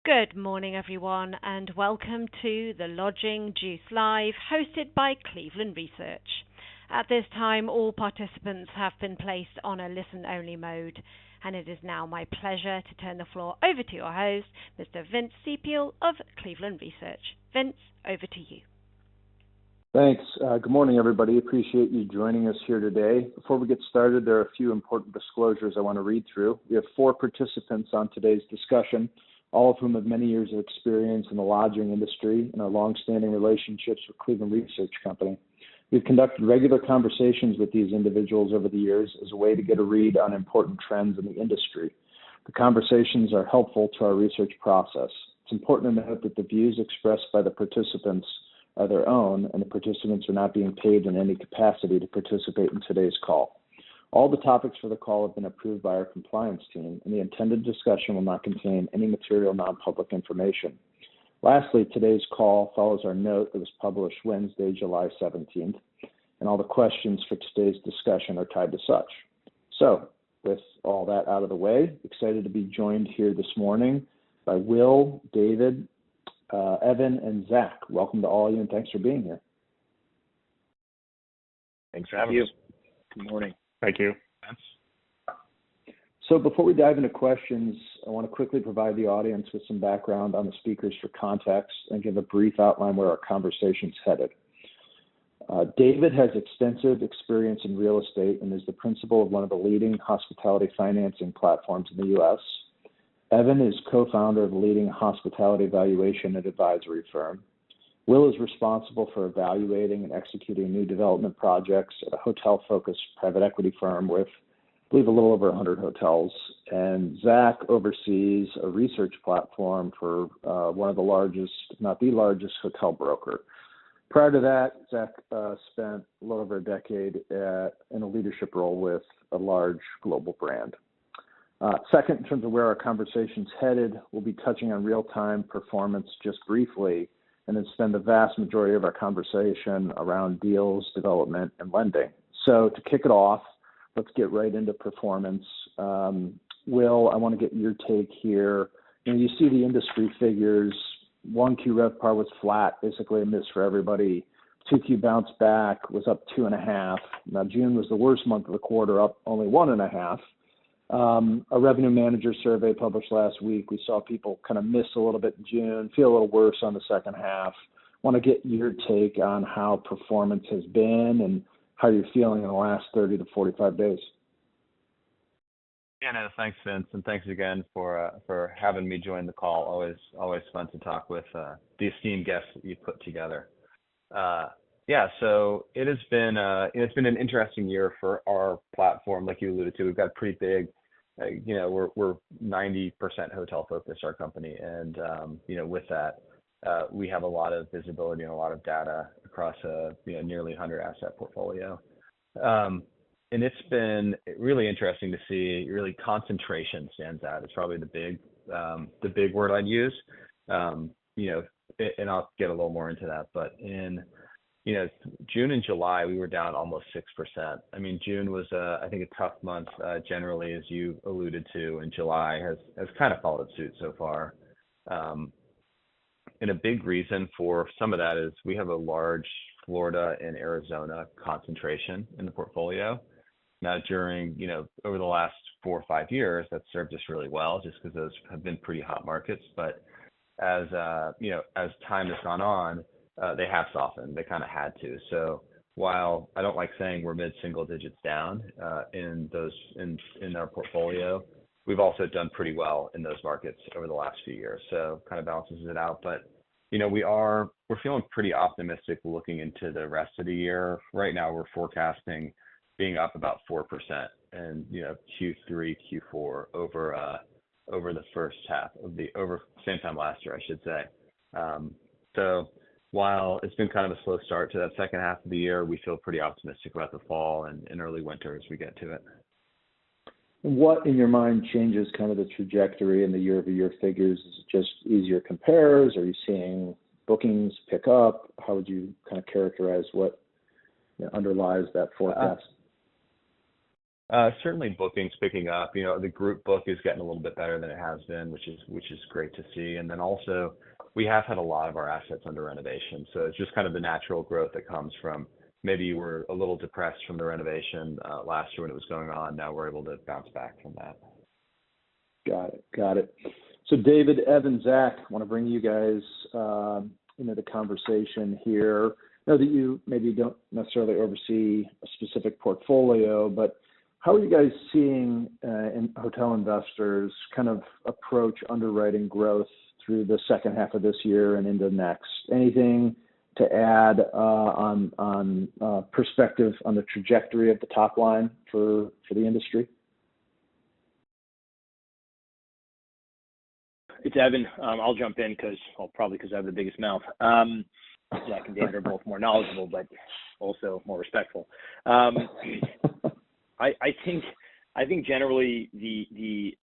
Good morning, everyone, and welcome to the Lodging Juice Live, hosted by Cleveland Research. At this time, all participants have been placed on a listen-only mode, and it is now my pleasure to turn the floor over to your host, Mr. Vince Sepiel of Cleveland Research. Vince, over to you. Thanks. Good morning, everybody. Appreciate you joining us here today. Before we get started, there are a few important disclosures I want to read through. We have 4 participants on today's discussion, all of whom have many years of experience in the lodging industry and are long-standing relationships with Cleveland Research Company. We've conducted regular conversations with these individuals over the years as a way to get a read on important trends in the industry. The conversations are helpful to our research process. It's important to note that the views expressed by the participants are their own, and the participants are not being paid in any capacity to participate in today's call. All the topics for the call have been approved by our compliance team, and the intended discussion will not contain any material non-public information. Lastly, today's call follows our note that was published Wednesday, July 17th, and all the questions for today's discussion are tied to such. So, with all that out of the way, excited to be joined here this morning by Will, David, Evan, and Zach. Welcome to all of you, and thanks for being here. Thanks for having us. Good morning. Thank you. So before we dive into questions, I want to quickly provide the audience with some background on the speakers for context and give a brief outline where our conversation's headed. David has extensive experience in real estate and is the principal of one of the leading hospitality financing platforms in the U.S. Evan is co-founder of a leading hospitality valuation and advisory firm. Will is responsible for evaluating and executing new development projects at a hotel-focused private equity firm with, I believe, a little over 100 hotels. And Zach oversees a research platform for one of the largest, if not the largest, hotel broker. Prior to that, Zach spent a little over a decade in a leadership role with a large global brand. Second, in terms of where our conversation's headed, we'll be touching on real-time performance just briefly, and then spend the vast majority of our conversation around deals, development, and lending. So to kick it off, let's get right into performance. Will, I want to get your take here. You see the industry figures. 1Q RevPAR was flat, basically a miss for everybody. 2Q bounced back, was up 2.5. Now June was the worst month of the quarter, up only 1.5. A revenue manager survey published last week, we saw people kind of miss a little bit in June, feel a little worse on the second half. Want to get your take on how performance has been and how you're feeling in the last 30 to 45 days. Yeah, no, thanks, Vince, and thanks again for having me join the call. Always fun to talk with the esteemed guests that you put together. So it's been an interesting year for our platform, like you alluded to. We've got pretty big, we're 90% hotel focused, our company, and with that, we have a lot of visibility and a lot of data across a nearly 100 asset portfolio. And it's been really interesting to see. Really, concentration stands out. It's probably the big word I'd use. And I'll get a little more into that. But in June and July, we were down almost 6%. I mean, June was I think a tough month generally, as you alluded to, and July has kind of followed suit so far. And a big reason for some of that is we have a large Florida and Arizona concentration in the portfolio. Now, during, over the last 4 or 5 years, that's served us really well just because those have been pretty hot markets. But as time has gone on, they have softened. They kind of had to. So while I don't like saying we're mid-single digits down in our portfolio, we've also done pretty well in those markets over the last few years. So kind of balances it out. But we're feeling pretty optimistic looking into the rest of the year. Right now, we're forecasting being up about 4% and Q3, Q4 over the first half of over same time last year, I should say. So while it's been kind of a slow start to that second half of the year, we feel pretty optimistic about the fall and early winter as we get to it. What, in your mind, changes kind of the trajectory in the year-over-year figures? Is it just easier compares? Are you seeing bookings pick up? How would you kind of characterize what underlies that forecast? Certainly bookings picking up. You know, the group book is getting a little bit better than it has been, which is great to see. And then also, we have had a lot of our assets under renovation, so it's just kind of the natural growth that comes from maybe you were a little depressed from the renovation last year when it was going on. Now we're able to bounce back from that. Got it. So David, Evan, Zach, I want to bring you guys into the conversation here. I know that you maybe don't necessarily oversee a specific portfolio, but how are you guys seeing in hotel investors kind of approach underwriting growth through the second half of this year and into next? Anything to add on perspective on the trajectory of the top line for the industry? It's Evan. I'll jump in probably because I have the biggest mouth. Zach and David are both more knowledgeable, but also more respectful. I think generally the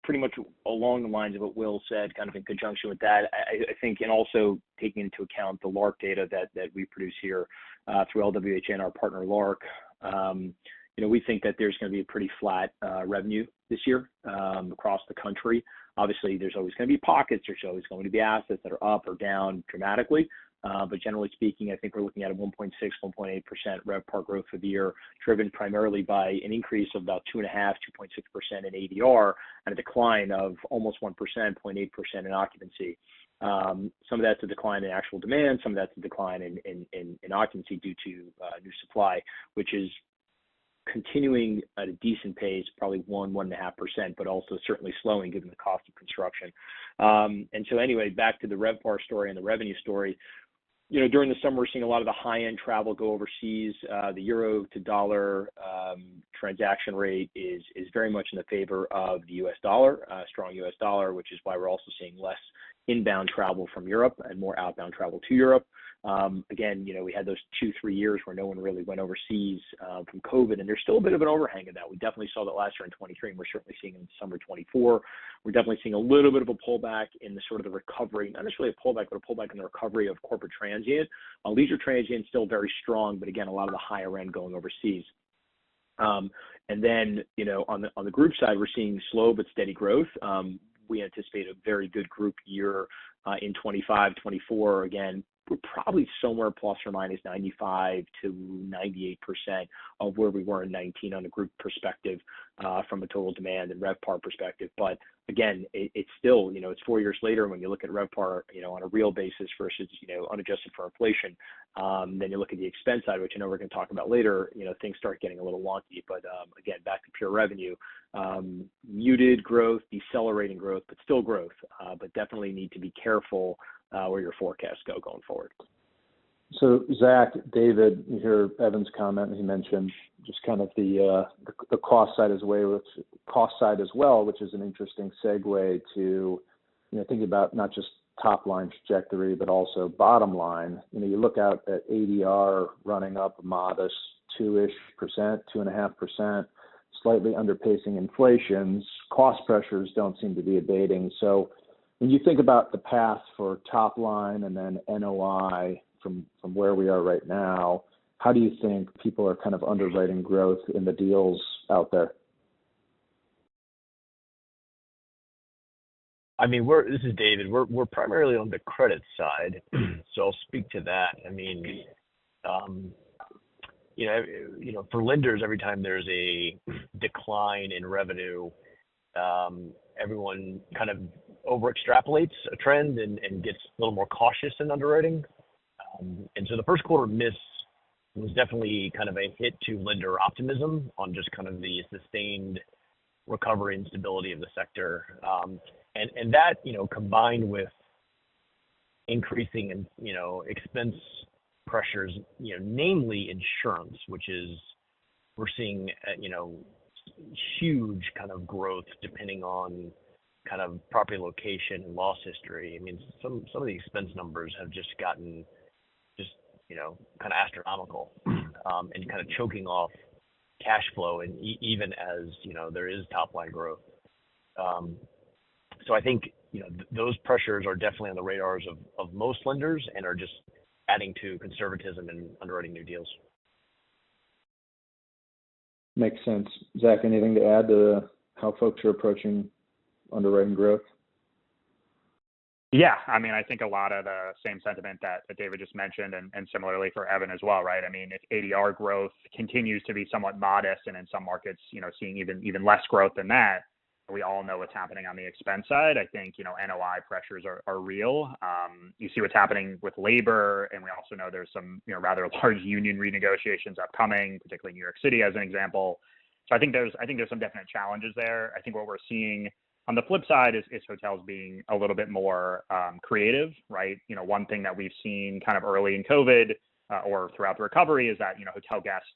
pretty much along the lines of what Will said, kind of in conjunction with that, I think, and also taking into account the LARC data that we produce here through LWHA and our partner LARC, we think that there's going to be a pretty flat revenue this year across the country. Obviously, there's always going to be pockets. There's always going to be assets that are up or down dramatically. But generally speaking, I think we're looking at a 1.6, 1.8% RevPAR growth for the year, driven primarily by an increase of about 2.5, 2.6% in ADR and a decline of almost 1%, 0.8% in occupancy. Some of that's a decline in actual demand. Some of that's a decline in occupancy due to new supply, which is continuing at a decent pace, probably 1.5%, but also certainly slowing given the cost of construction. And so anyway, back to the RevPAR story and the revenue story. During the summer, we're seeing a lot of the high-end travel go overseas. The euro to dollar transaction rate is very much in the favor of the U.S. dollar, strong U.S. dollar, which is why we're also seeing less inbound travel from Europe and more outbound travel to Europe. Again, we had those 2-3 years where no one really went overseas from COVID, and there's still a bit of an overhang of that. We definitely saw that last year in 23, and we're certainly seeing it in summer 24. We're definitely seeing a little bit of a pullback in the sort of the recovery, not necessarily a pullback, but a pullback in the recovery of corporate transient. Leisure transient still very strong, but again, a lot of the higher end going overseas. And then, on the group side, we're seeing slow but steady growth. We anticipate a very good group year in 25, 24. Again, we're probably somewhere plus or minus 95 to 98% of where we were in 19 on a group perspective from a total demand and RevPAR perspective. But again, it's still, it's 4 years later when you look at RevPAR, on a real basis versus, unadjusted for inflation. Then you look at the expense side, which I know we're going to talk about later, things start getting a little wonky. But again, back to pure revenue, muted growth, decelerating growth, but still growth, but definitely need to be careful where your forecasts go going forward. So Zach, David, you hear Evan's comment, and he mentioned just kind of the cost side as well, which is an interesting segue to thinking about not just top line trajectory but also bottom line. You look out at ADR running up a modest 2-ish%, 2.5%, slightly underpacing inflation's cost pressures don't seem to be abating. So when you think about the path for top line and then NOI from where we are right now, how do you think people are kind of underwriting growth in the deals out there? I mean, this is David. We're primarily on the credit side, so I'll speak to that. I mean, for lenders, every time there's a decline in revenue, everyone kind of over extrapolates a trend and gets a little more cautious in underwriting. And so the first quarter miss was definitely kind of a hit to lender optimism on just kind of the sustained recovery and stability of the sector. And that, combined with increasing and, expense pressures, namely insurance, which is we're seeing, huge kind of growth depending on kind of property location and loss history. I mean, some of the expense numbers have just gotten kind of astronomical and kind of choking off cash flow, and even as, there is top line growth. So I think, those pressures are definitely on the radars of most lenders and are just adding to conservatism and underwriting new deals. Makes sense. Zach, anything to add to how folks are approaching underwriting growth? Yeah, I mean, I think a lot of the same sentiment that David just mentioned, and similarly for Evan as well, right? I mean, if ADR growth continues to be somewhat modest, and in some markets, seeing even less growth than that, we all know what's happening on the expense side. I think NOI pressures are real. You see what's happening with labor, and we also know there's some rather large union renegotiations upcoming, particularly New York City as an example. So I think there's some definite challenges there. I think what we're seeing on the flip side is hotels being a little bit more creative, right? One thing that we've seen kind of early in COVID or throughout the recovery is that, hotel guests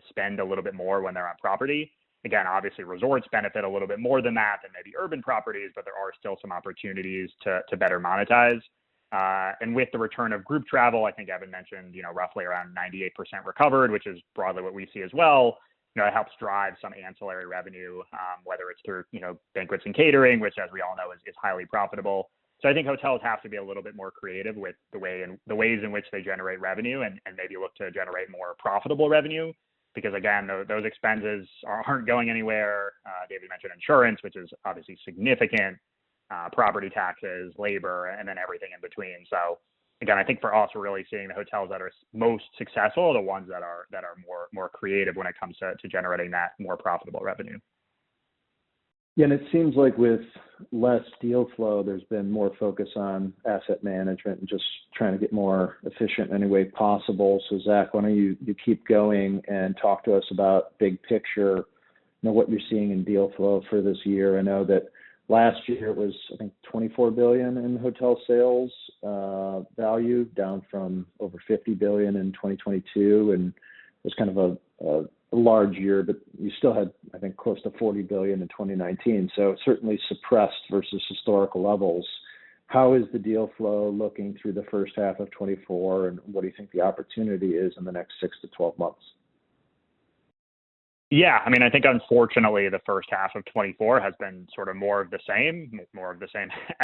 spend a little bit more when they're on property. Again, obviously resorts benefit a little bit more than that than maybe urban properties, but there are still some opportunities to better monetize. And with the return of group travel, I think Evan mentioned, roughly around 98% recovered, which is broadly what we see as well. It helps drive some ancillary revenue, whether it's through, banquets and catering, which, as we all know, is highly profitable. So I think hotels have to be a little bit more creative with the ways in which they generate revenue, and maybe look to generate more profitable revenue, because again, those expenses aren't going anywhere. David mentioned insurance, which is obviously significant, property taxes, labor, and then everything in between. So again, I think for us, we're really seeing the hotels that are most successful are the ones that are more creative when it comes to generating that more profitable revenue. Yeah, and it seems like with less deal flow, there's been more focus on asset management and just trying to get more efficient in any way possible. So Zach, why don't you keep going and talk to us about big picture, what you're seeing in deal flow for this year. I know that last year it was, I think, $24 billion in hotel sales value, down from over $50 billion in 2022, and it was kind of a large year, but you still had, I think, close to $40 billion in 2019. So certainly suppressed versus historical levels. How is the deal flow looking through the first half of 24, and what do you think the opportunity is in the next 6 to 12 months? Yeah, I mean, I think unfortunately the first half of 24 has been sort of more of the same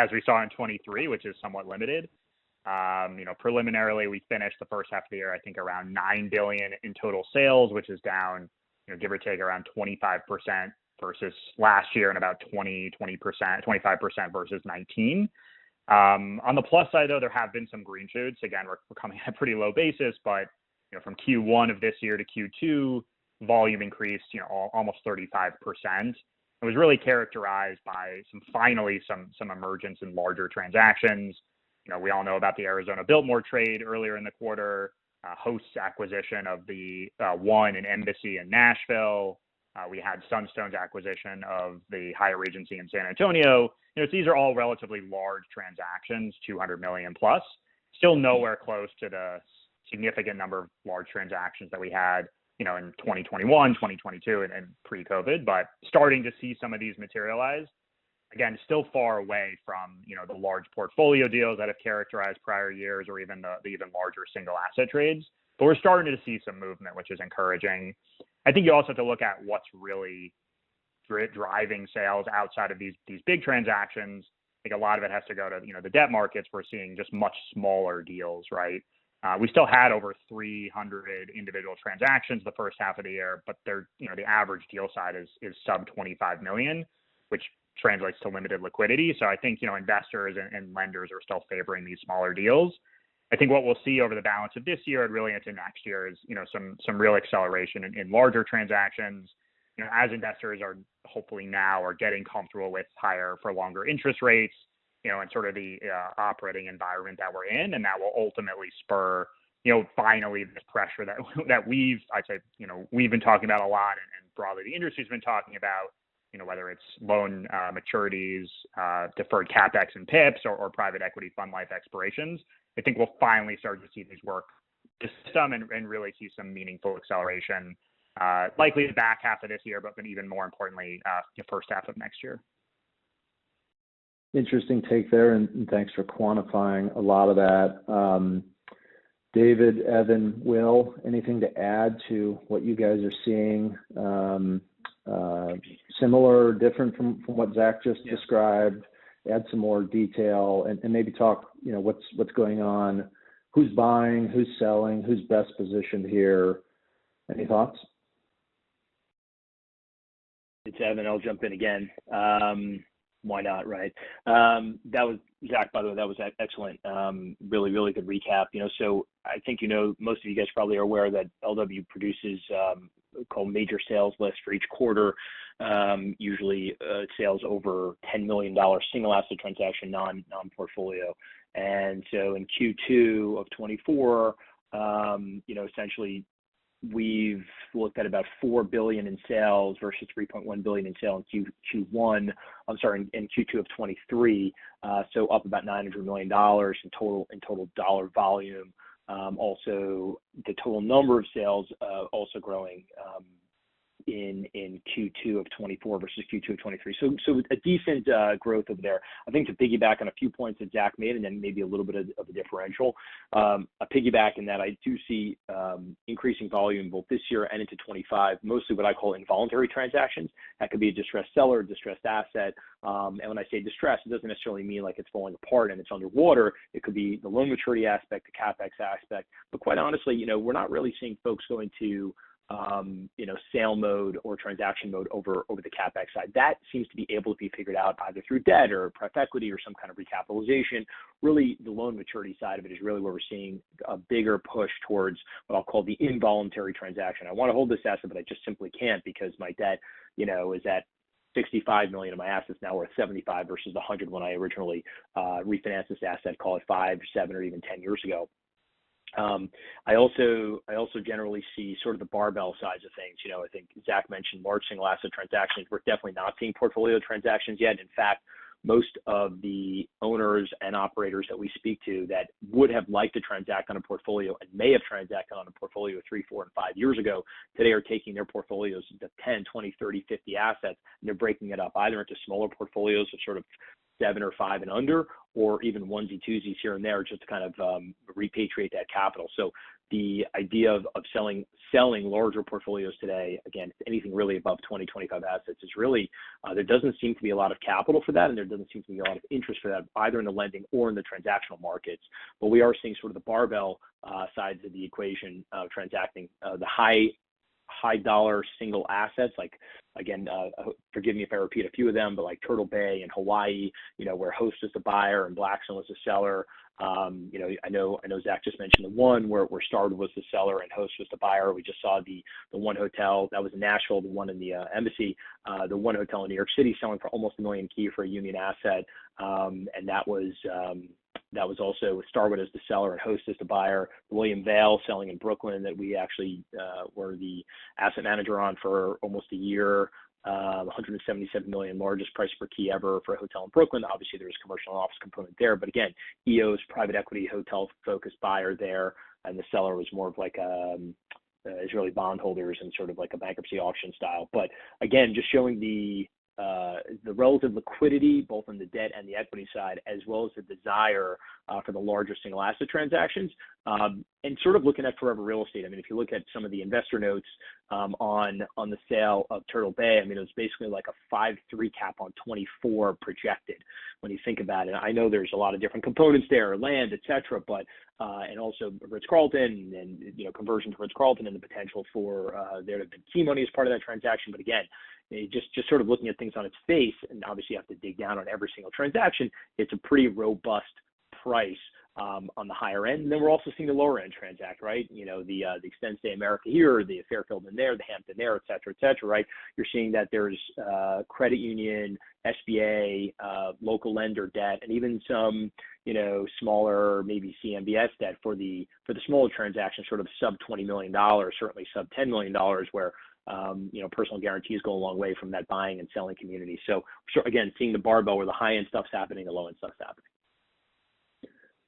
as we saw in 23, which is somewhat limited. Preliminarily, we finished the first half of the year, I think, around $9 billion in total sales, which is down, give or take around 25% versus last year, and about 25% versus 19. On the plus side, though, there have been some green shoots. Again, we're coming at a pretty low basis, but from Q1 of this year to Q2, volume increased, almost 35%. It was really characterized by some emergence in larger transactions. We all know about the Arizona Biltmore trade earlier in the quarter, Host's acquisition of the One and Embassy in Nashville. We had Sunstone's acquisition of the Hyatt Regency in San Antonio. These are all relatively large transactions, 200 million plus. Still nowhere close to the significant number of large transactions that we had, in 2021, 2022, and pre-COVID, but starting to see some of these materialize. Again, still far away from, the large portfolio deals that have characterized prior years, or even the even larger single asset trades. But we're starting to see some movement, which is encouraging. I think you also have to look at what's really driving sales outside of these big transactions. I think a lot of it has to go to, the debt markets. We're seeing just much smaller deals, right? We still had over 300 individual transactions the first half of the year, but they're, the average deal size is sub 25 million, which translates to limited liquidity. So I think, investors and lenders are still favoring these smaller deals. I think what we'll see over the balance of this year and really into next year is, some real acceleration in larger transactions. As investors are hopefully now are getting comfortable with higher for longer interest rates, and sort of the operating environment that we're in, and that will ultimately spur, finally this pressure that we've been talking about a lot, and broadly the industry's been talking about, whether it's loan maturities, deferred CapEx and PIPs, or private equity fund life expirations. I think we'll finally start to see these work the system and really see some meaningful acceleration, likely the back half of this year, but even more importantly, the first half of next year. Interesting take there, and thanks for quantifying a lot of that. David, Evan, Will, anything to add to what you guys are seeing? Similar or different from what Zach just described? Add some more detail and maybe talk, what's going on, who's buying, who's selling, who's best positioned here. Any thoughts? It's Evan. I'll jump in again. Why not, right? That was Zach, by the way. That was excellent. Really, really good recap. So I think most of you guys probably are aware that LW produces called major sales list for each quarter. Usually sales over $10 million single asset transaction, non-portfolio. And so in Q2 of 24, essentially we've looked at about $4 billion in sales versus $3.1 billion in sale in Q1. In Q2 of 23. So up about $900 million in total dollar volume. Also, the total number of sales also growing in Q2 of 24 versus Q2 of 23. So a decent growth over there. I think to piggyback on a few points that Zach made, and then maybe a little bit of a differential, a piggyback in that I do see increasing volume both this year and into 25, mostly what I call involuntary transactions. That could be a distressed seller, distressed asset. And when I say distressed, it doesn't necessarily mean like it's falling apart and it's underwater. It could be the loan maturity aspect, the CapEx aspect. But quite honestly, we're not really seeing folks go into sale mode or transaction mode over the CapEx side. That seems to be able to be figured out either through debt or pref equity or some kind of recapitalization. Really, the loan maturity side of it is really where we're seeing a bigger push towards what I'll call the involuntary transaction. I want to hold this asset, but I just simply can't because my debt, is at 65 million of my assets now worth 75 versus the 100 when I originally refinanced this asset, call it 5, 7, or even 10 years ago. I also generally see sort of the barbell sides of things. I think Zach mentioned large single asset transactions. We're definitely not seeing portfolio transactions yet. In fact, most of the owners and operators that we speak to that would have liked to transact on a portfolio and may have transacted on a portfolio 3, 4, and 5 years ago, today are taking their portfolios into 10, 20, 30, 50 assets, and they're breaking it up either into smaller portfolios of sort of 7 or 5 and under, or even onesie twosies here and there, just to kind of repatriate that capital. So the idea of selling larger portfolios today, again, anything really above 20, 25 assets is really, there doesn't seem to be a lot of capital for that, and there doesn't seem to be a lot of interest for that, either in the lending or in the transactional markets. But we are seeing sort of the barbell sides of the equation of transacting, the high dollar single assets, like, again, forgive me if I repeat a few of them, but like Turtle Bay in Hawaii, where Host is the buyer and Blackstone was the seller. I know Zach just mentioned the one where Starwood was the seller and Host was the buyer. We just saw the one hotel that was in Nashville, the one in the Embassy, the one hotel in New York City selling for almost $1 million for a union asset, and that was also Starwood as the seller and Host as the buyer. William Vale selling in Brooklyn that we actually were the asset manager on for almost a year. 177 million, largest price per key ever for a hotel in Brooklyn. Obviously, there's a commercial and office component there, but again, EO's private equity hotel focused buyer there, and the seller was more of like Israeli bondholders and sort of like a bankruptcy auction style. But again, just showing the relative liquidity both on the debt and the equity side, as well as the desire for the larger single asset transactions, and sort of looking at Forever Real Estate. I mean, if you look at some of the investor notes on the sale of Turtle Bay, I mean, it was basically like a 5.3 cap on 24 projected when you think about it. I know there's a lot of different components there, land, et cetera, but and also Ritz-Carlton and conversion to Ritz-Carlton and the potential for there to have been key money as part of that transaction. But again, just sort of looking at things on its face, and obviously you have to dig down on every single transaction, it's a pretty robust price on the higher end. And then we're also seeing the lower end transact, right? The Extend Stay America here, the Fairfield in there, the Hampton there, et cetera, right? You're seeing that there's credit union, SBA, local lender debt, and even some, smaller, maybe CMBS debt for the smaller transactions, sort of sub $20 million, certainly sub $10 million, where personal guarantees go a long way from that buying and selling community. So again, seeing the barbell where the high end stuff's happening, the low end stuff's happening.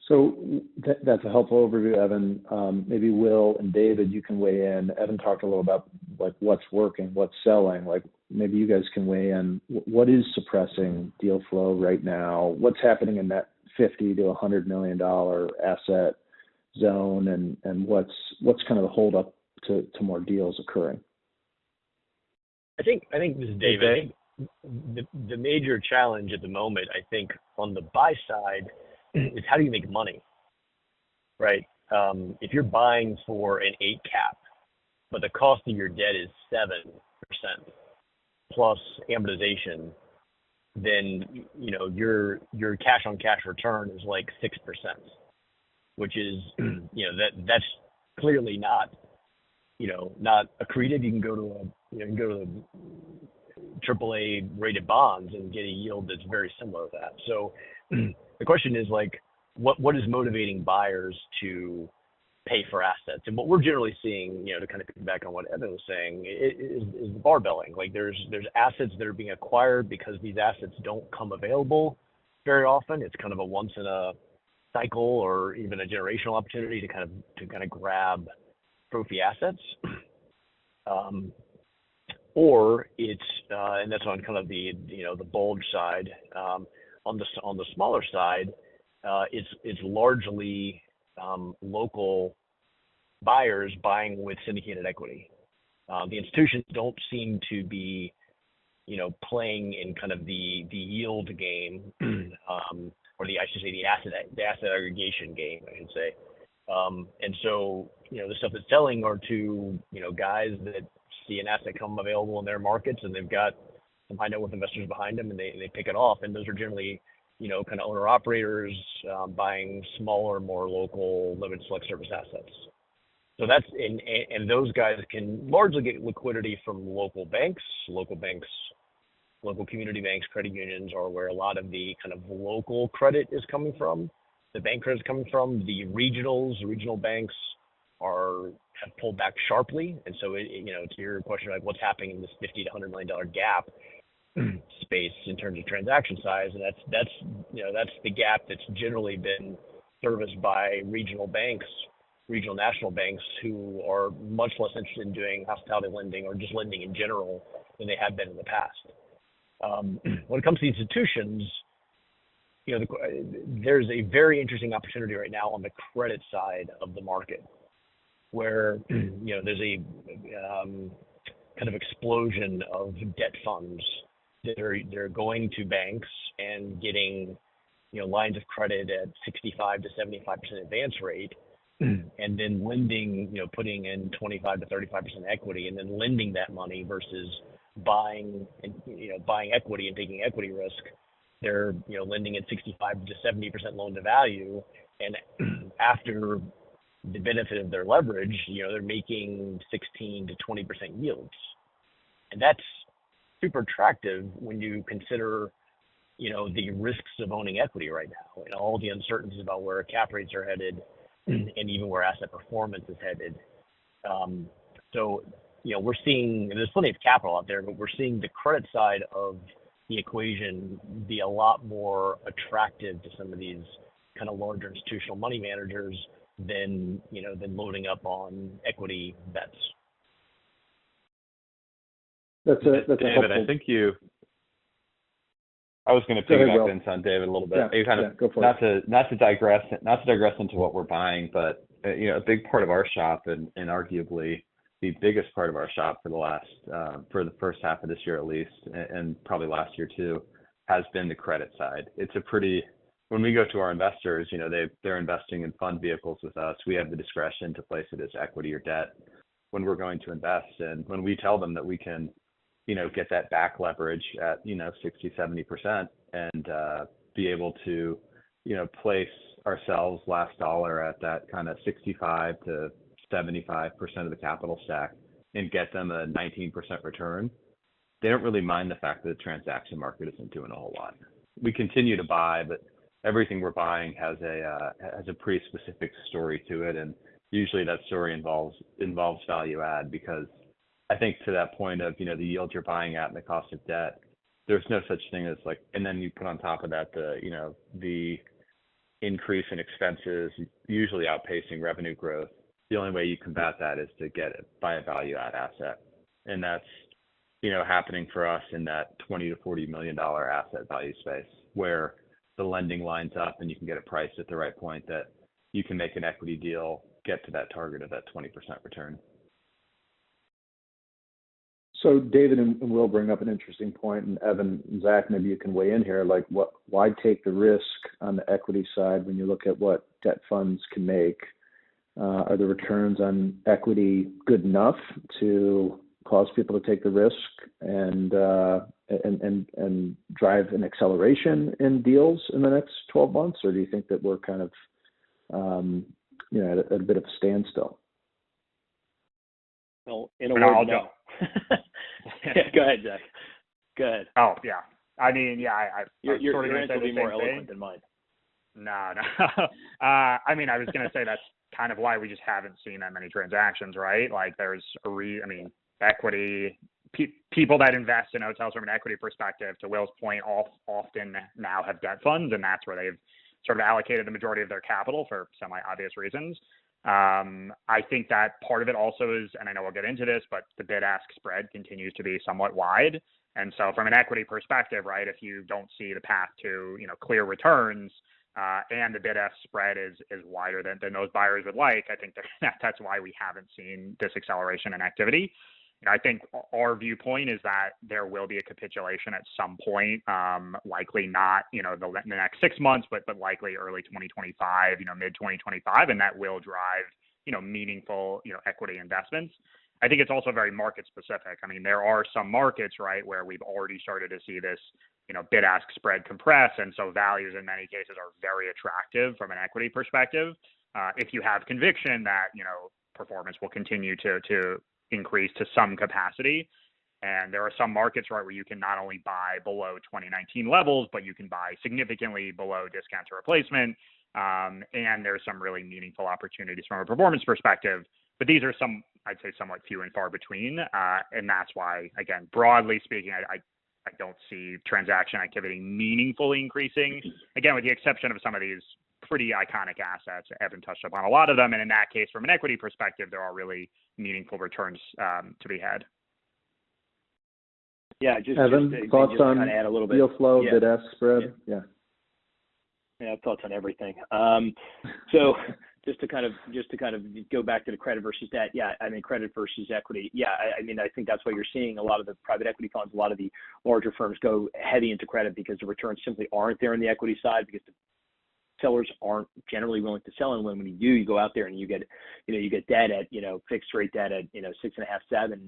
So that's a helpful overview, Evan. Maybe Will and David, you can weigh in. Evan talked a little about like what's working, what's selling. Like maybe you guys can weigh in. What is suppressing deal flow right now? What's happening in that $50 to $100 million asset zone, and what's kind of the hold up to more deals occurring? I think this is David. I think the major challenge at the moment, I think, on the buy side is how do you make money, right? If you're buying for an 8 cap, but the cost of your debt is 7%, plus amortization, then your cash on cash return is like 6%, which is that's clearly not accretive. You can go to AAA rated bonds and get a yield that's very similar to that. So the question is like, what is motivating buyers to pay for assets? And what we're generally seeing, to kind of piggyback on what Evan was saying, is the barbelling. Like there's assets that are being acquired because these assets don't come available very often. It's kind of a once in a cycle or even a generational opportunity to kind of grab trophy assets. Or it's and that's on kind of the bulge side. On the smaller side, it's largely local buyers buying with syndicated equity. The institutions don't seem to be, playing in kind of the yield game, or the asset aggregation game, I should say. And so, the stuff that's selling are to, guys that see an asset come available in their markets and they've got some high net worth investors behind them and they pick it off. And those are generally, kind of owner operators buying smaller, more local, limited select service assets. So that's and those guys can largely get liquidity from local banks, local community banks, credit unions are where a lot of the kind of local credit is coming from. The bank credit is coming from. The regional banks have pulled back sharply. And so, to your question, like what's happening in this $50 to $100 million gap space in terms of transaction size, and that's the gap that's generally been serviced by regional national banks who are much less interested in doing hospitality lending or just lending in general than they have been in the past. When it comes to institutions, there's a very interesting opportunity right now on the credit side of the market, where there's a kind of explosion of debt funds that they're going to banks and getting lines of credit at 65 to 75% advance rate, and then lending, putting in 25 to 35% equity, and then lending that money versus buying equity and taking equity risk. They're lending at 65 to 70% loan to value, and after the benefit of their leverage, they're making 16 to 20% yields, and that's super attractive when you consider the risks of owning equity right now and all the uncertainties about where cap rates are headed and even where asset performance is headed. So we're seeing there's plenty of capital out there, but we're seeing the credit side of the equation be a lot more attractive to some of these kind of larger institutional money managers than loading up on equity bets. That's David, helpful. I think I was going to piggyback on David a little bit. Yeah, go for it. Not to digress into what we're buying, but a big part of our shop and arguably the biggest part of our shop for the first half of this year at least, and probably last year too, has been the credit side. When we go to our investors, they're investing in fund vehicles with us. We have the discretion to place it as equity or debt when we're going to invest. And when we tell them that we can, get that back leverage at, 60, 70% and be able to, place ourselves last dollar at that kind of 65 to 75% of the capital stack and get them a 19% return, they don't really mind the fact that the transaction market isn't doing a whole lot. We continue to buy, but everything we're buying has a pretty specific story to it, and usually that story involves value add, because I think to that point of the yield you're buying at and the cost of debt, there's no such thing as like, and then you put on top of that the increase in expenses usually outpacing revenue growth. The only way you combat that is to buy a value add asset, and that's happening for us in that $20 to $40 million asset value space, where the lending lines up and you can get it priced at the right point that you can make an equity deal, get to that target of that 20% return. So David and Will bring up an interesting point, and Evan and Zach, maybe you can weigh in here. Like, why take the risk on the equity side when you look at what debt funds can make? Are the returns on equity good enough to cause people to take the risk and drive an acceleration in deals in the next 12 months, or do you think that we're kind of at a bit of a standstill? Well, in a word, no. Yeah, go ahead, Zach. Go ahead. Oh yeah, I mean, yeah, your answer will be more eloquent than mine. No. I mean, I was going to say that's kind of why we just haven't seen that many transactions, right? Like there's equity, people that invest in hotels from an equity perspective, to Will's point, often now have debt funds, and that's where they've sort of allocated the majority of their capital for semi-obvious reasons. I think that part of it also is, and I know we'll get into this, but the bid-ask spread continues to be somewhat wide. And so from an equity perspective, right, if you don't see the path to, clear returns, and the bid-ask spread is wider than those buyers would like, I think that's why we haven't seen this acceleration in activity. I think our viewpoint is that there will be a capitulation at some point, likely not, the next 6 months, but likely early 2025, mid 2025, and that will drive, meaningful, equity investments. I think it's also very market specific. I mean, there are some markets, right, where we've already started to see this, bid-ask spread compress, and so values in many cases are very attractive from an equity perspective. If you have conviction that, performance will continue to increase to some capacity. And there are some markets, right, where you can not only buy below 2019 levels, but you can buy significantly below discount to replacement. And there's some really meaningful opportunities from a performance perspective. But these are I'd say somewhat few and far between. And that's why, again, broadly speaking, I don't see transaction activity meaningfully increasing. Again, with the exception of some of these pretty iconic assets. Evan touched upon a lot of them. And in that case, from an equity perspective, there are really meaningful returns to be had. Yeah, Evan, thoughts on kind of add a little bit. Deal flow, yeah. bid-ask spread? Yeah, thoughts on everything. So just to kind of go back to the credit versus debt. Yeah, I mean, credit versus equity. Yeah, I mean, I think that's why you're seeing a lot of the private equity funds, a lot of the larger firms go heavy into credit because the returns simply aren't there on the equity side, because the sellers aren't generally willing to sell. And when you do, you go out there and you get debt at, fixed rate debt at, 6.5, 7.5,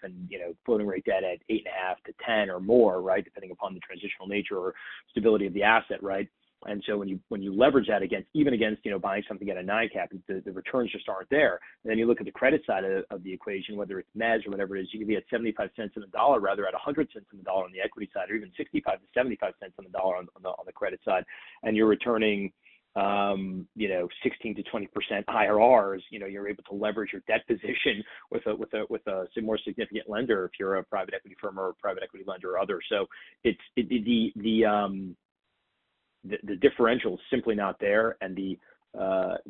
and, floating rate debt at 8.5 to 10 or more, right? Depending upon the transitional nature or stability of the asset, right? And so when you leverage that against buying something at a 9 cap, the returns just aren't there. And then you look at the credit side of the equation, whether it's mezz or whatever it is, you can be at 75 cents on the dollar, rather at 100 cents on the dollar on the equity side, or even 65 to 75 cents on the dollar on the credit side, and you're returning 16 to 20% IRRs. You're able to leverage your debt position with a more significant lender if you're a private equity firm or a private equity lender or other. So the differential is simply not there, and the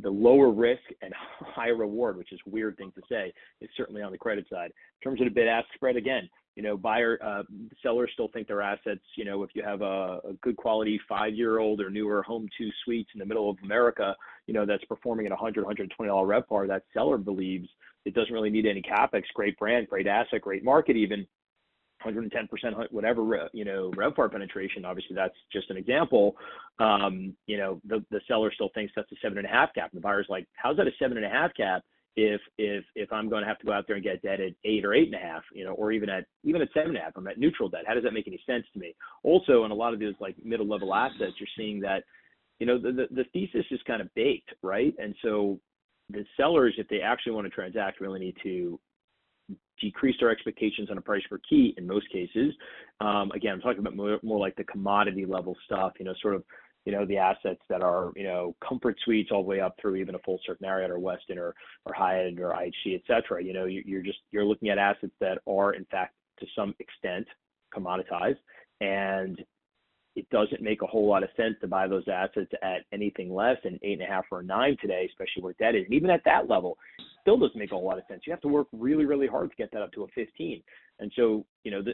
lower risk and higher reward, which is a weird thing to say, is certainly on the credit side. In terms of the bid-ask spread, again, sellers still think their assets, if you have a good quality 5-year-old or newer home 2 suites in the middle of America, that's performing at $100, $120 RevPAR, that seller believes it doesn't really need any CapEx, great brand, great asset, great market even, 110%, whatever, RevPAR penetration. Obviously, that's just an example. The seller still thinks that's a 7.5 cap. And the buyer's like, how's that a 7.5 cap if I'm going to have to go out there and get debt at 8 or 8.5, or even at 7.5, I'm at neutral debt. How does that make any sense to me? Also, in a lot of these like middle level assets, you're seeing that, the thesis is kind of baked, right? And so the sellers, if they actually want to transact, really need to decrease their expectations on a price per key in most cases. Again, I'm talking about more like the commodity level stuff, the assets that are, comfort suites all the way up through even a full service Marriott or Westin or Hyatt or IHG, et cetera. You're looking at assets that are in fact to some extent commoditized, and it doesn't make a whole lot of sense to buy those assets at anything less than 8.5 or 9 today, especially where debt is. And even at that level, still doesn't make a whole lot of sense. You have to work really, really hard to get that up to a 15. And so,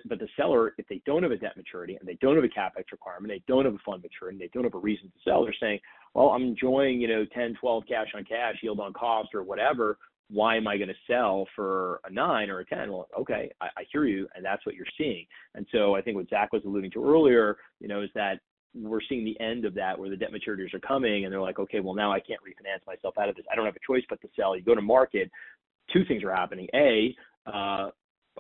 but the seller, if they don't have a debt maturity and they don't have a CapEx requirement, they don't have a fund maturity, they don't have a reason to sell, they're saying, well, I'm enjoying, 10, 12 cash on cash, yield on cost or whatever. Why am I going to sell for a 9 or a 10? Well, okay, I hear you, and that's what you're seeing. And so I think what Zach was alluding to earlier, is that we're seeing the end of that, where the debt maturities are coming, and they're like, okay, well, now I can't refinance myself out of this. I don't have a choice but to sell. You go to market, 2 things are happening. A,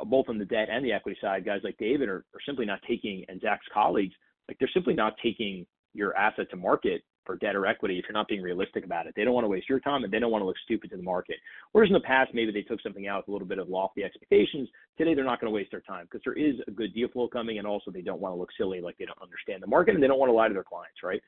both on the debt and the equity side, guys like David are simply not taking, and Zach's colleagues, like they're simply not taking your asset to market for debt or equity if you're not being realistic about it. They don't want to waste your time, and they don't want to look stupid to the market. Whereas in the past, maybe they took something out with a little bit of lofty expectations. Today, they're not going to waste their time because there is a good deal flow coming, and also they don't want to look silly like they don't understand the market, and they don't want to lie to their clients, right?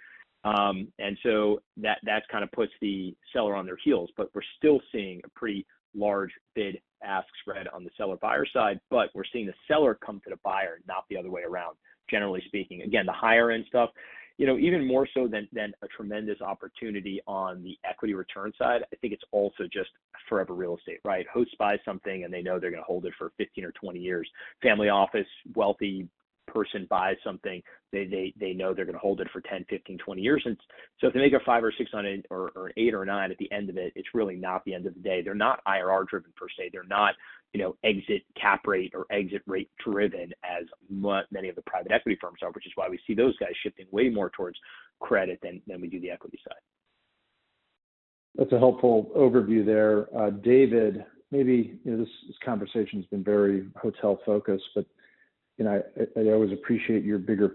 And so that kind of puts the seller on their heels. But we're still seeing a pretty large bid-ask spread on the seller-buyer side, but we're seeing the seller come to the buyer, not the other way around, generally speaking. Again, the higher-end stuff, even more so than a tremendous opportunity on the equity return side, I think it's also just forever real estate, right? Host buys something and they know they're going to hold it for 15 or 20 years. Family office, wealthy person buys something, they know they're going to hold it for 10, 15, 20 years. And so if they make a 5 or 6 on it, or an 8 or 9 at the end of it, it's really not the end of the day. They're not IRR driven per se. They're not, exit cap rate or exit rate driven as many of the private equity firms are, which is why we see those guys shifting way more towards credit than we do the equity side. That's a helpful overview there. David, maybe this conversation has been very hotel focused, but I always appreciate your bigger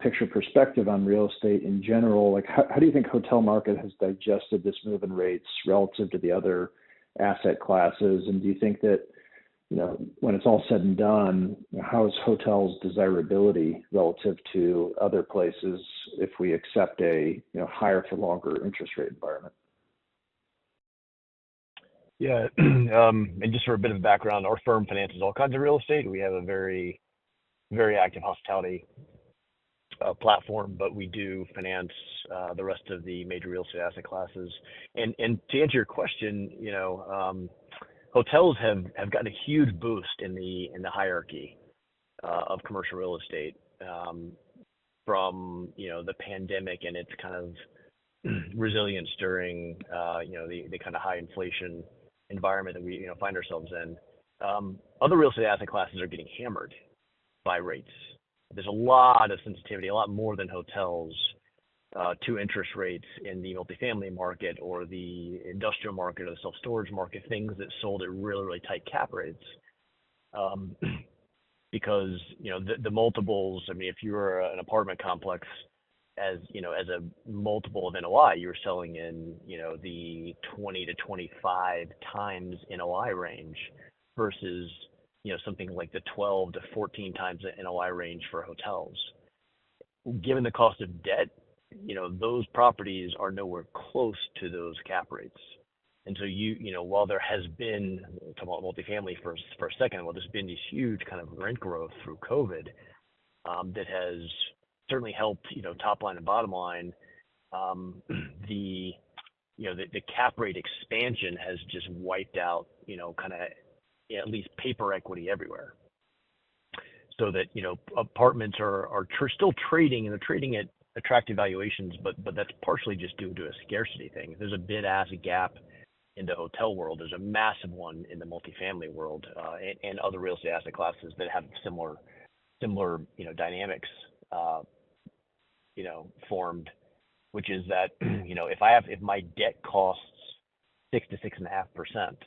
picture perspective on real estate in general. Like, how do you think hotel market has digested this move in rates relative to the other asset classes? And do you think that, when it's all said and done, how is hotels' desirability relative to other places if we accept a higher for longer interest rate environment? Yeah, and just for a bit of background, our firm finances all kinds of real estate. We have a very, very active hospitality platform, but we do finance the rest of the major real estate asset classes. And to answer your question, hotels have gotten a huge boost in the hierarchy of commercial real estate from the pandemic and its kind of resilience during the kind of high inflation environment that we find ourselves in. Other real estate asset classes are getting hammered by rates. There's a lot of sensitivity, a lot more than hotels, to interest rates in the multifamily market or the industrial market or the self-storage market, things that sold at really, really tight cap rates. Because, the multiples, I mean, if you were an apartment complex as a multiple of NOI, you were selling in, the 20 to 25 times NOI range versus, something like the 12 to 14 times the NOI range for hotels. Given the cost of debt, those properties are nowhere close to those cap rates. And so while there has been, talk about multifamily for a second, there's been this huge kind of rent growth through COVID that has certainly helped, top line and bottom line. The cap rate expansion has just wiped out, kind of at least paper equity everywhere. So that, apartments are still trading, and they're trading at attractive valuations, but that's partially just due to a scarcity thing. There's a bid-ask gap in the hotel world. There's a massive one in the multifamily world, and other real estate asset classes that have similar dynamics, formed, which is that, if my debt costs 6 to 6.5%,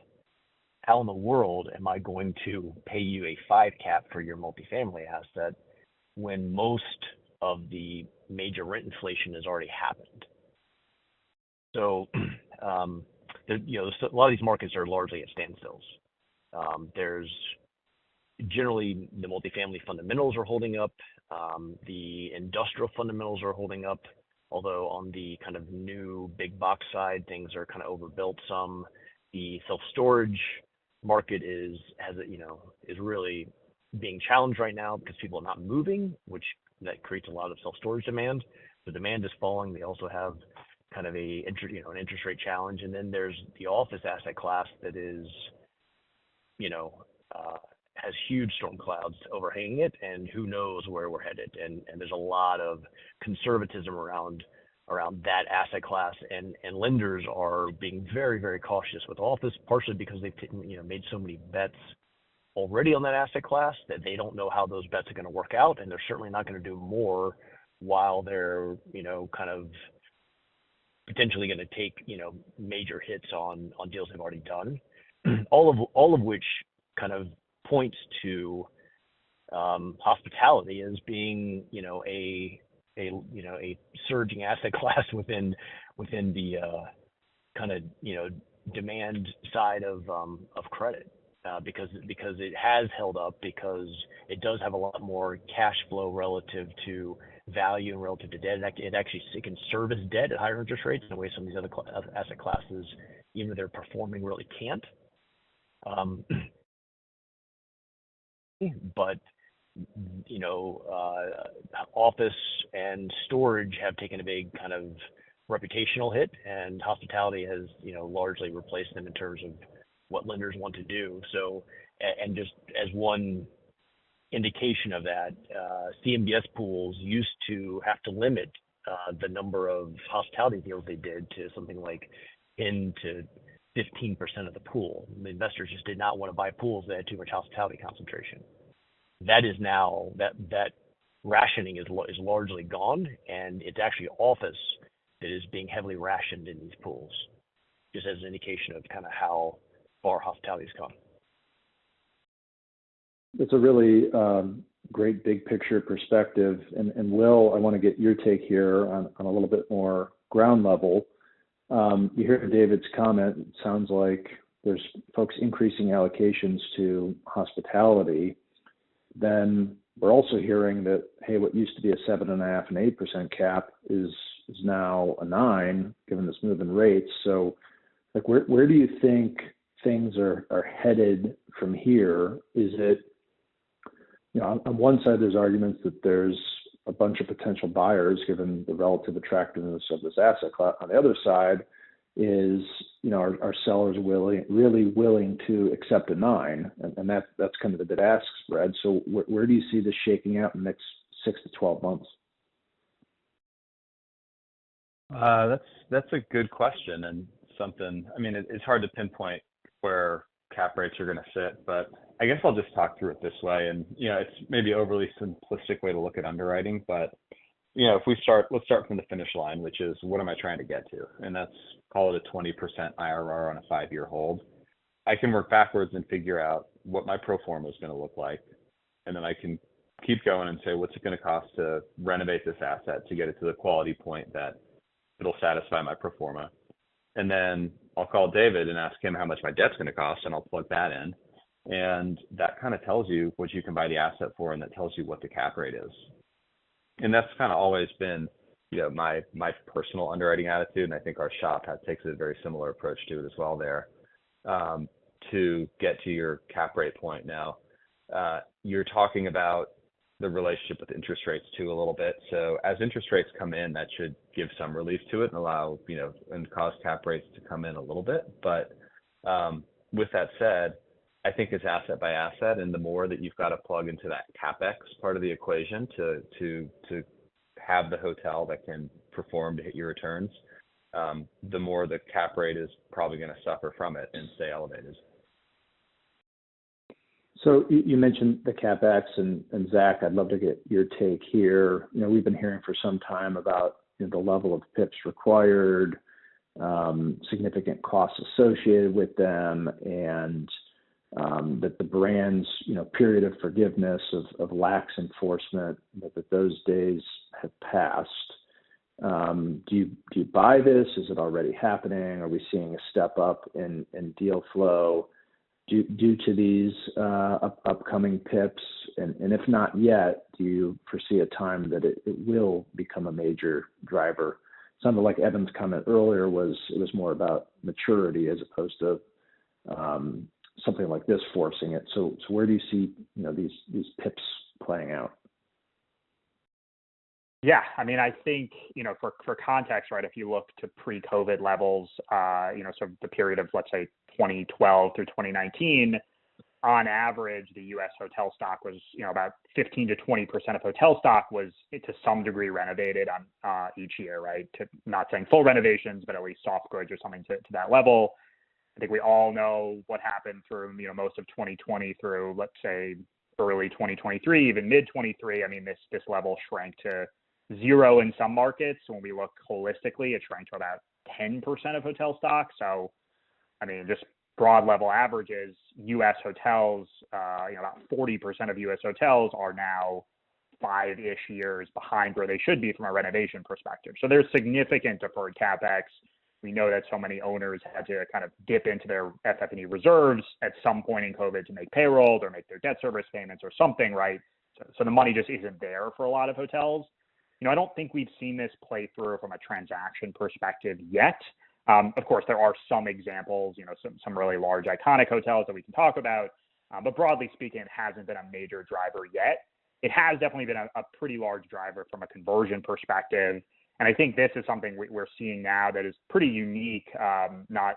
how in the world am I going to pay you a 5 cap for your multifamily asset when most of the major rent inflation has already happened? So, a lot of these markets are largely at standstills. There's generally the multifamily fundamentals are holding up. The industrial fundamentals are holding up, although on the kind of new big box side, things are kind of overbuilt some. The self-storage market is really being challenged right now because people are not moving, which that creates a lot of self-storage demand. The demand is falling. They also have kind of an interest rate challenge. And then there's the office asset class that is, has huge storm clouds overhanging it, and who knows where we're headed. And there's a lot of conservatism around that asset class, and lenders are being very, very cautious with office, partially because they've made so many bets already on that asset class that they don't know how those bets are going to work out, and they're certainly not going to do more while they're kind of potentially going to take major hits on deals they've already done. All of which kind of points to hospitality as being, a surging asset class within the kind of, demand side of credit, because it has held up, because it does have a lot more cash flow relative to value and relative to debt. It can service debt at higher interest rates in a way some of these other asset classes, even though they're performing, really can't. But office and storage have taken a big kind of reputational hit, and hospitality has, largely replaced them in terms of what lenders want to do. So, and just as one indication of that, CMBS pools used to have to limit the number of hospitality deals they did to something like 10 to 15% of the pool. The investors just did not want to buy pools that had too much hospitality concentration. That is now, that rationing is largely gone, and it's actually office that is being heavily rationed in these pools, just as an indication of kind of how far hospitality has gone. It's a really great big picture perspective. And Will, I want to get your take here on a little bit more ground level. You hear David's comment. It sounds like there's folks increasing allocations to hospitality. Then we're also hearing that, hey, what used to be a 7.5% and 8% cap is now a 9%, given this move in rates. So, like, where do you think things are headed from here? Is it, on one side, there's arguments that there's a bunch of potential buyers given the relative attractiveness of this asset class. On the other side is, are sellers really willing to accept a 9%? And that's kind of the bid-ask spread. So where do you see this shaking out in the next 6 to 12 months? That's a good question, and something, it's hard to pinpoint where cap rates are going to sit, but I guess I'll just talk through it this way. And, it's maybe overly simplistic way to look at underwriting, but, let's start from the finish line, which is, what am I trying to get to? And that's, call it a 20% IRR on a 5-year hold. I can work backwards and figure out what my pro forma is going to look like. And then I can keep going and say, what's it going to cost to renovate this asset to get it to the quality point that it'll satisfy my pro forma. And then I'll call David and ask him how much my debt's going to cost, and I'll plug that in. And that kind of tells you what you can buy the asset for, and that tells you what the cap rate is. And that's kind of always been, my personal underwriting attitude, and I think our shop takes a very similar approach to it as well there. To get to your cap rate point now, you're talking about the relationship with interest rates too a little bit. So as interest rates come in, that should give some relief to it and allow, and cause cap rates to come in a little bit. But with that said, I think it's asset by asset, and the more that you've got to plug into that CapEx part of the equation to have the hotel that can perform to hit your returns, the more the cap rate is probably going to suffer from it and stay elevated. So you mentioned the CapEx, and Zach, I'd love to get your take here. We've been hearing for some time about the level of PIPs required, significant costs associated with them, and that the brand's period of forgiveness of lax enforcement, that those days have passed. Do you buy this? Is it already happening? Are we seeing a step up in deal flow due to these upcoming PIPs? And if not yet, do you foresee a time that it will become a major driver? Sounded like Evan's comment earlier was more about maturity as opposed to something like this forcing it. So where do you see these PIPs playing out? Yeah, I think, for context, right, if you look to pre-COVID levels, so the period of, let's say, 2012 through 2019, on average, the U.S. hotel stock was, about 15 to 20% of hotel stock was to some degree renovated on each year, right? Not saying full renovations, but at least soft goods or something to that level. I think we all know what happened through, most of 2020 through, let's say, early 2023, even mid 23. This level shrank to 0 in some markets. When we look holistically, it shrank to about 10% of hotel stock. So, just broad level averages, U.S. hotels, about 40% of U.S. hotels are now 5-ish years behind where they should be from a renovation perspective. So there's significant deferred CapEx. We know that so many owners had to kind of dip into their FF&E reserves at some point in COVID to make payroll or make their debt service payments or something, right? So the money just isn't there for a lot of hotels. I don't think we've seen this play through from a transaction perspective yet. Of course, there are some examples, some really large iconic hotels that we can talk about. But broadly speaking, it hasn't been a major driver yet. It has definitely been a pretty large driver from a conversion perspective. And I think this is something we're seeing now that is pretty unique, not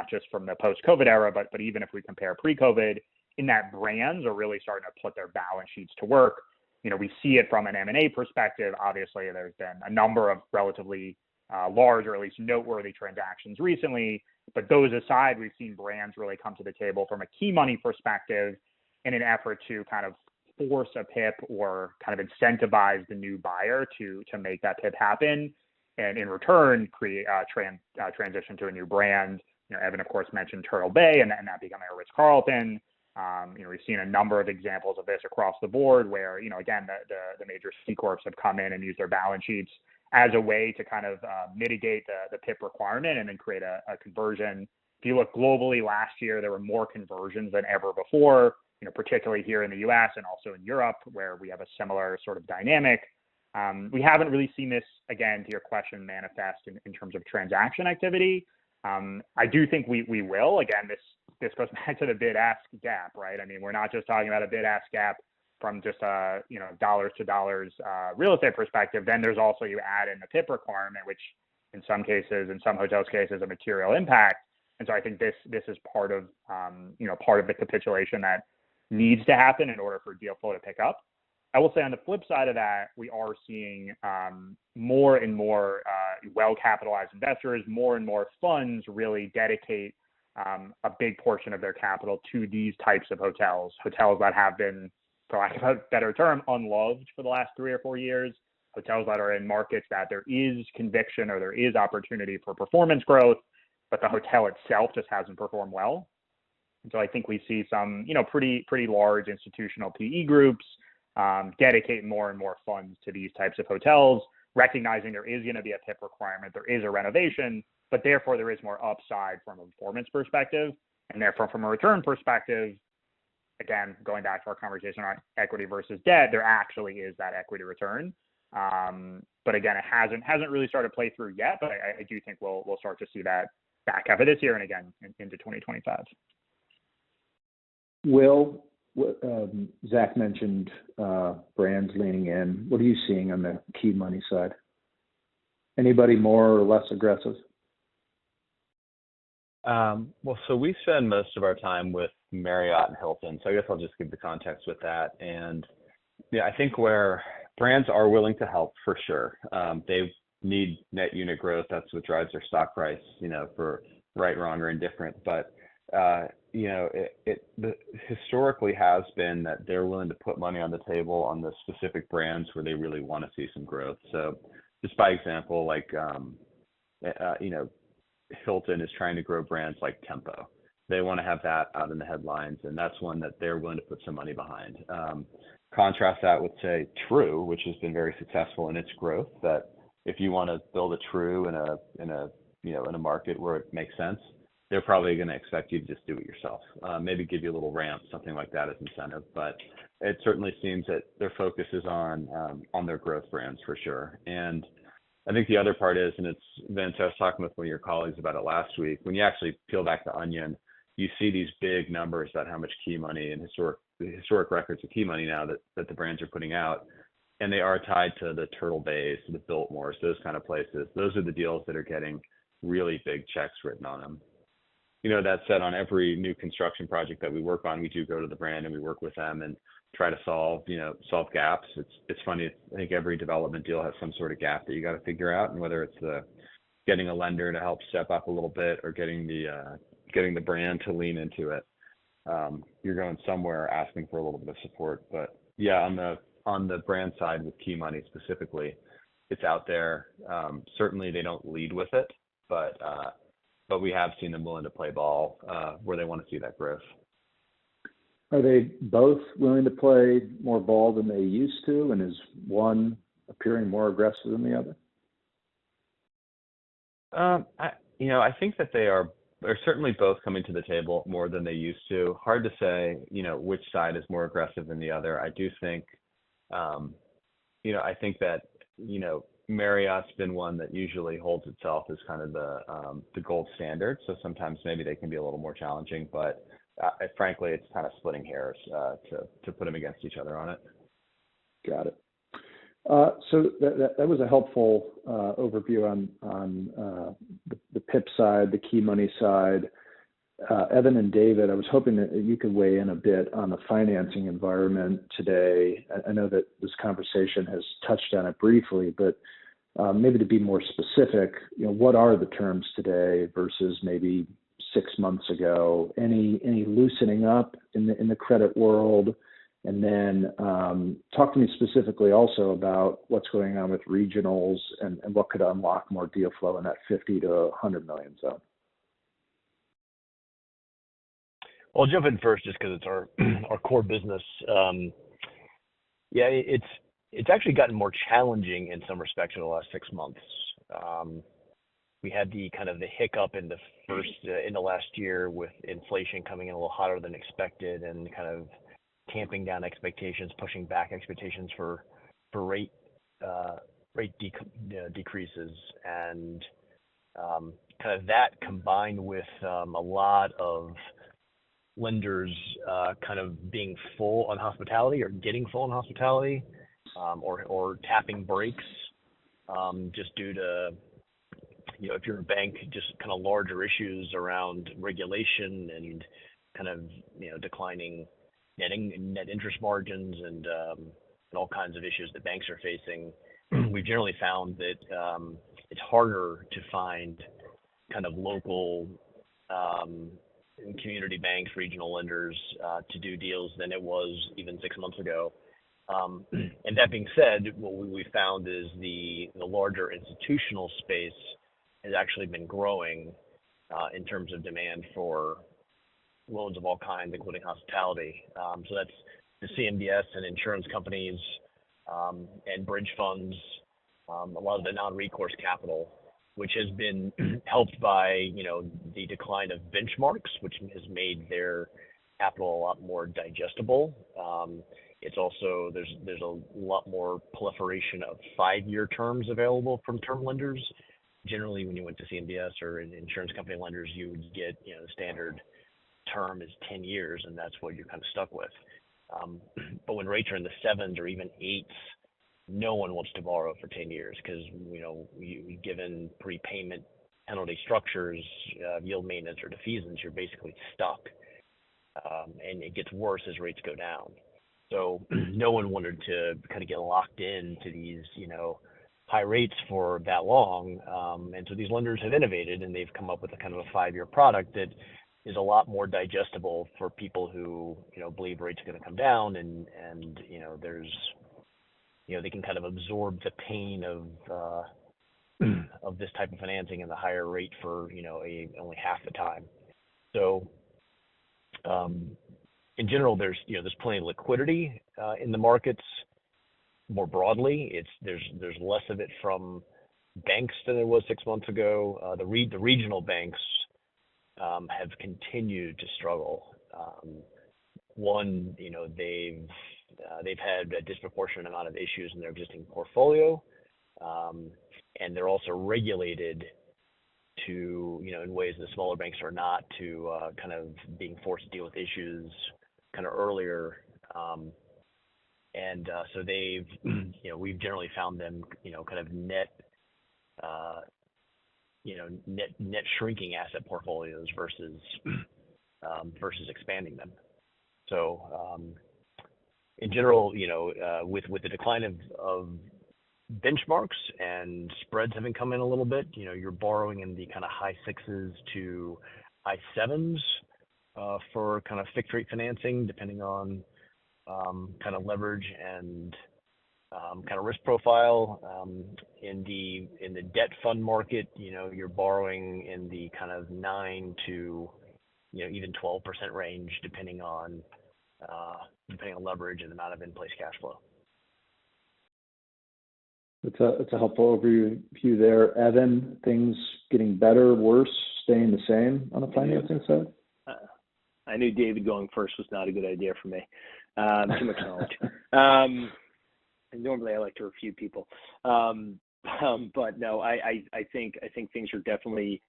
just from the post-COVID era, but even if we compare pre-COVID, in that brands are really starting to put their balance sheets to work. We see it from an M&A perspective. Obviously, there's been a number of relatively large or at least noteworthy transactions recently. But those aside, we've seen brands really come to the table from a key money perspective in an effort to kind of force a PIP or kind of incentivize the new buyer to make that PIP happen, and in return create transition to a new brand. Evan, of course, mentioned Turtle Bay and that becoming a Ritz-Carlton. We've seen a number of examples of this across the board where, again, the major C Corps have come in and used their balance sheets as a way to kind of mitigate the PIP requirement and then create a conversion. If you look globally, last year, there were more conversions than ever before, particularly here in the U.S. and also in Europe, where we have a similar sort of dynamic. We haven't really seen this, again, to your question, manifest in terms of transaction activity. I do think we will. Again, this goes back to the bid-ask gap, right? I mean, we're not just talking about a bid-ask gap from just a dollars to dollars real estate perspective. Then there's also, you add in the PIP requirement, which in some cases, in some hotels' cases, a material impact. And so I think this is part of the capitulation that needs to happen in order for deal flow to pick up. I will say on the flip side of that, we are seeing more and more well-capitalized investors, more and more funds really dedicate a big portion of their capital to these types of hotels that have been, for lack of a better term, unloved for the last 3 or 4 years, hotels that are in markets that there is conviction or there is opportunity for performance growth, but the hotel itself just hasn't performed well. And so I think we see some, pretty large institutional PE groups dedicate more and more funds to these types of hotels, recognizing there is going to be a PIP requirement, there is a renovation, but therefore there is more upside from a performance perspective. And therefore, from a return perspective, again, going back to our conversation on equity versus debt, there actually is that equity return. But again, it hasn't really started to play through yet, but I do think we'll start to see that back half of this year and again into 2025. Will, Zach mentioned brands leaning in. What are you seeing on the key money side? Anybody more or less aggressive? Well, so we spend most of our time with Marriott and Hilton, so I guess I'll just give the context with that. And yeah, I think where brands are willing to help for sure. They need net unit growth. That's what drives their stock price, for right, wrong, or indifferent. But it historically has been that they're willing to put money on the table on the specific brands where they really want to see some growth. So just by example, like, Hilton is trying to grow brands like Tempo. They want to have that out in the headlines, and that's one that they're willing to put some money behind. Contrast that with, say, True, which has been very successful in its growth, that if you want to build a True in a market where it makes sense, they're probably going to expect you to just do it yourself. Maybe give you a little ramp, something like that as incentive. But it certainly seems that their focus is on their growth brands for sure. And I think the other part is, and it's Vince, I was talking with one of your colleagues about it last week, when you actually peel back the onion, you see these big numbers about how much key money and historic records of key money now that the brands are putting out. And they are tied to the Turtle Bays, to the Biltmores, those kind of places. Those are the deals that are getting really big checks written on them. That said, on every new construction project that we work on, we do go to the brand and we work with them and try to solve gaps. It's funny. I think every development deal has some sort of gap that you got to figure out, and whether it's getting a lender to help step up a little bit or getting the brand to lean into it, you're going somewhere asking for a little bit of support. But yeah, on the brand side with key money specifically, it's out there. Certainly they don't lead with it, but but we have seen them willing to play ball where they want to see that growth. Are they both willing to play more ball than they used to, and is one appearing more aggressive than the other? I think that they're certainly both coming to the table more than they used to. Hard to say, which side is more aggressive than the other. I do think, I think that, Marriott's been one that usually holds itself as kind of the gold standard. So sometimes maybe they can be a little more challenging, but frankly, it's kind of splitting hairs to put them against each other on it. Got it. So that was a helpful overview on the PIP side, the key money side. Evan and David, I was hoping that you could weigh in a bit on the financing environment today. I know that this conversation has touched on it briefly, but maybe to be more specific, what are the terms today versus maybe 6 months ago? Any loosening up in the credit world? And then talk to me specifically also about what's going on with regionals and what could unlock more deal flow in that 50 to 100 million zone. Well, I'll jump in first just because it's our core business. It's actually gotten more challenging in some respects in the last 6 months. We had the hiccup in the last year with inflation coming in a little hotter than expected and kind of tamping down expectations, pushing back expectations for rate decreases, and kind of that combined with a lot of lenders kind of being full on hospitality or getting full on hospitality, or tapping brakes just due to, if you're a bank, just kind of larger issues around regulation and kind of, declining net interest margins and all kinds of issues that banks are facing. We've generally found that it's harder to find kind of local community banks, regional lenders to do deals than it was even 6 months ago. And that being said, what we found is the larger institutional space has actually been growing in terms of demand for loans of all kinds, including hospitality. So that's the CMBS and insurance companies and bridge funds, a lot of the non-recourse capital, which has been helped by, the decline of benchmarks, which has made their capital a lot more digestible. It's also, there's a lot more proliferation of 5-year terms available from term lenders. Generally, when you went to CMBS or an insurance company lenders, you would get, the standard term is 10 years, and that's what you're kind of stuck with. But when rates are in the 7s or even 8s, no one wants to borrow for 10 years because, given prepayment penalty structures, yield maintenance or defeasance, you're basically stuck. And it gets worse as rates go down. So no one wanted to kind of get locked into these, high rates for that long. And so these lenders have innovated and they've come up with a kind of a 5-year product that is a lot more digestible for people who, believe rates are going to come down and there's, they can kind of absorb the pain of this type of financing and the higher rate for, only half the time. So, in general, there's plenty of liquidity in the markets more broadly. There's less of it from banks than there was 6 months ago. The regional banks have continued to struggle. One, they've had a disproportionate amount of issues in their existing portfolio, and they're also regulated to, in ways the smaller banks are not, to kind of being forced to deal with issues kind of earlier. So they've, we've generally found them, kind of net shrinking asset portfolios versus expanding them. So, in general, with the decline of benchmarks and spreads having come in a little bit, you're borrowing in the kind of high 6s to high 7s for kind of fixed rate financing, depending on kind of leverage and kind of risk profile. In the debt fund market, you're borrowing in the kind of 9 to even 12% range, depending on leverage and amount of in-place cash flow. It's a helpful overview there. Evan, things getting better, worse, staying the same on the financing side? I knew David going first was not a good idea for me. Too much knowledge. And normally I like to refute people. But no, I think things are definitely,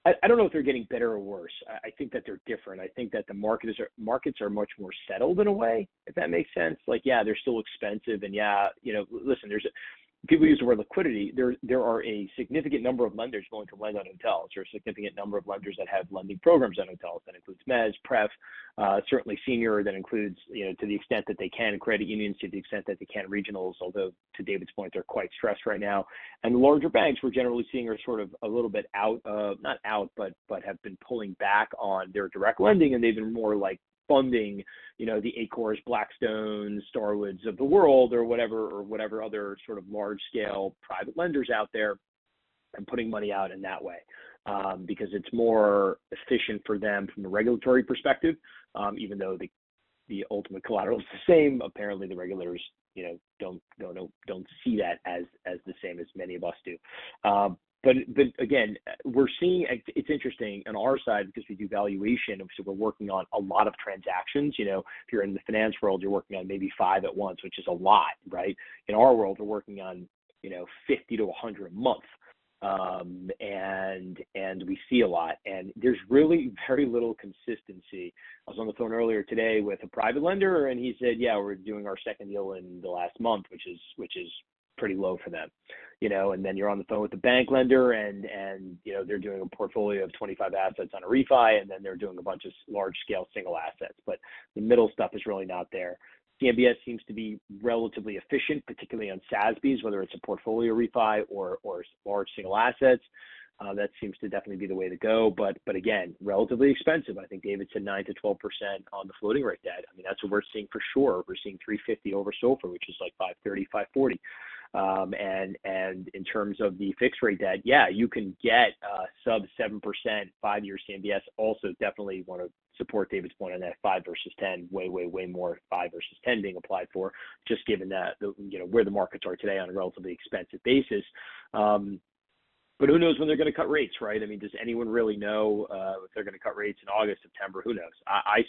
I don't know if they're getting better or worse. I think that they're different. I think that the markets are much more settled in a way, if that makes sense. Like, yeah, they're still expensive, and yeah, listen, people use the word liquidity. There are a significant number of lenders willing to lend on hotels. There are a significant number of lenders that have lending programs on hotels. That includes mezz, pref, certainly senior. That includes, to the extent that they can, credit unions, to the extent that they can, regionals, although to David's point, they're quite stressed right now. And the larger banks we're generally seeing are sort of a little bit not out, but have been pulling back on their direct lending, and they've been more like funding, the Acors, Blackstones, Starwoods of the world, or whatever other sort of large scale private lenders out there, and putting money out in that way, because it's more efficient for them from a regulatory perspective. Even though the ultimate collateral is the same, apparently the regulators, don't see that as the same as many of us do. But again, we're seeing, it's interesting on our side because we do valuation, so we're working on a lot of transactions. If you're in the finance world, you're working on maybe 5 at once, which is a lot, right? In our world, we're working on 50 to 100 a month, and we see a lot. And there's really very little consistency. I was on the phone earlier today with a private lender, and he said, "Yeah, we're doing our second deal in the last month, which is pretty low for them." And then you're on the phone with the bank lender, and they're doing a portfolio of 25 assets on a refi, and then they're doing a bunch of large scale single assets, but the middle stuff is really not there. CMBS seems to be relatively efficient, particularly on SASBs, whether it's a portfolio refi or large single assets. That seems to definitely be the way to go, but again, relatively expensive. I think David said 9 to 12% on the floating rate debt. I mean, that's what we're seeing for sure. We're seeing 350 over SOFR, which is like 530, 540. And in terms of the fixed rate debt, yeah, you can get sub 7% 5-year CMBS. Also, definitely want to support David's point on that 5 versus 10, way more 5 versus 10 being applied for, just given that where the markets are today on a relatively expensive basis. But who knows when they're going to cut rates, right? I mean, does anyone really know if they're going to cut rates in August, September? Who knows? I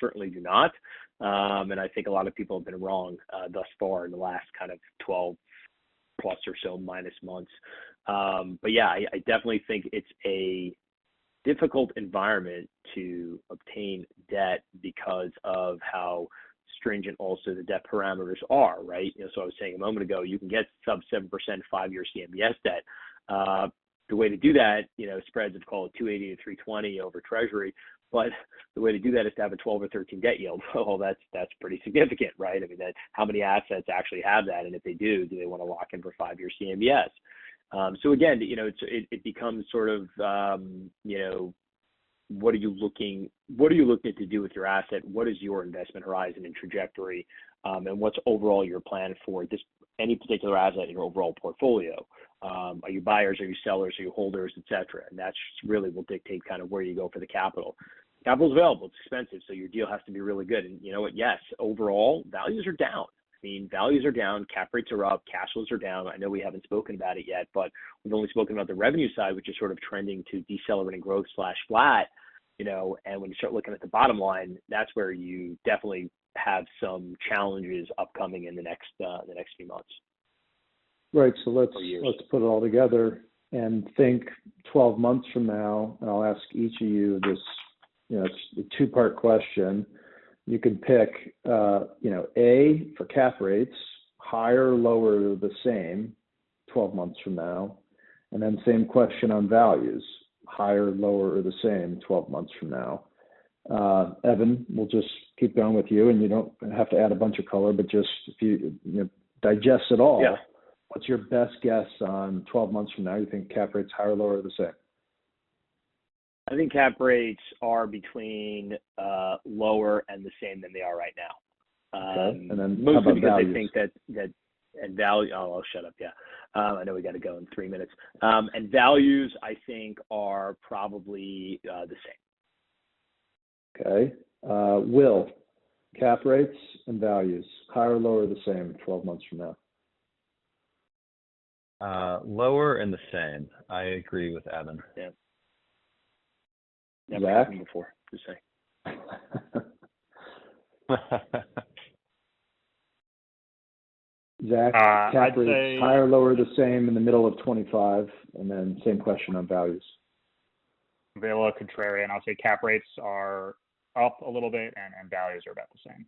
certainly do not. And I think a lot of people have been wrong thus far in the last kind of 12 plus or so minus months. But yeah, I definitely think it's a difficult environment to obtain debt because of how stringent also the debt parameters are, right? So I was saying a moment ago, you can get sub 7% 5-year CMBS debt. The way to do that, spreads of call it 280 to 320 over Treasury, but the way to do that is to have a 12 or 13 debt yield. Well, that's pretty significant, right? I mean, how many assets actually have that? And if they do they want to lock in for 5-year CMBS? So again, it becomes sort of, what are you looking to do with your asset? What is your investment horizon and trajectory? And what's overall your plan for any particular asset in your overall portfolio? Are you buyers? Are you sellers? Are you holders, et cetera? And that's really will dictate kind of where you go for the capital. Capital's available. It's expensive, so your deal has to be really good. And you know what? Yes, overall, values are down. I mean, values are down, cap rates are up, cash flows are down. I know we haven't spoken about it yet, but we've only spoken about the revenue side, which is sort of trending to decelerating growth / flat, and when you start looking at the bottom line, that's where you definitely have some challenges upcoming in the next few months. Right. So let's put it all together and think 12 months from now, and I'll ask each of you this, it's a 2-part question. You can pick, A, for cap rates, higher, lower, the same 12 months from now. And then same question on values, higher, lower, or the same 12 months from now. Evan, we'll just keep going with you, and you don't have to add a bunch of color, but just if you digest it all, yeah. What's your best guess on 12 months from now? You think cap rates higher, lower, or the same? I think cap rates are between lower and the same than they are right now. Okay. And then mostly how about because values? I think that And value. Oh, I'll shut up. Yeah, I know we got to go in 3 minutes. And values, I think, are probably the same. Okay. Will, cap rates and values, higher or lower the same 12 months from now? Lower and the same. I agree with Evan. Yeah. Never Zach? happened before, to say. Zach, cap I'd rates say higher, lower, the same in the middle of 25, and then same question on values. be a little contrarian. I'll say cap rates are up a little bit and values are about the same.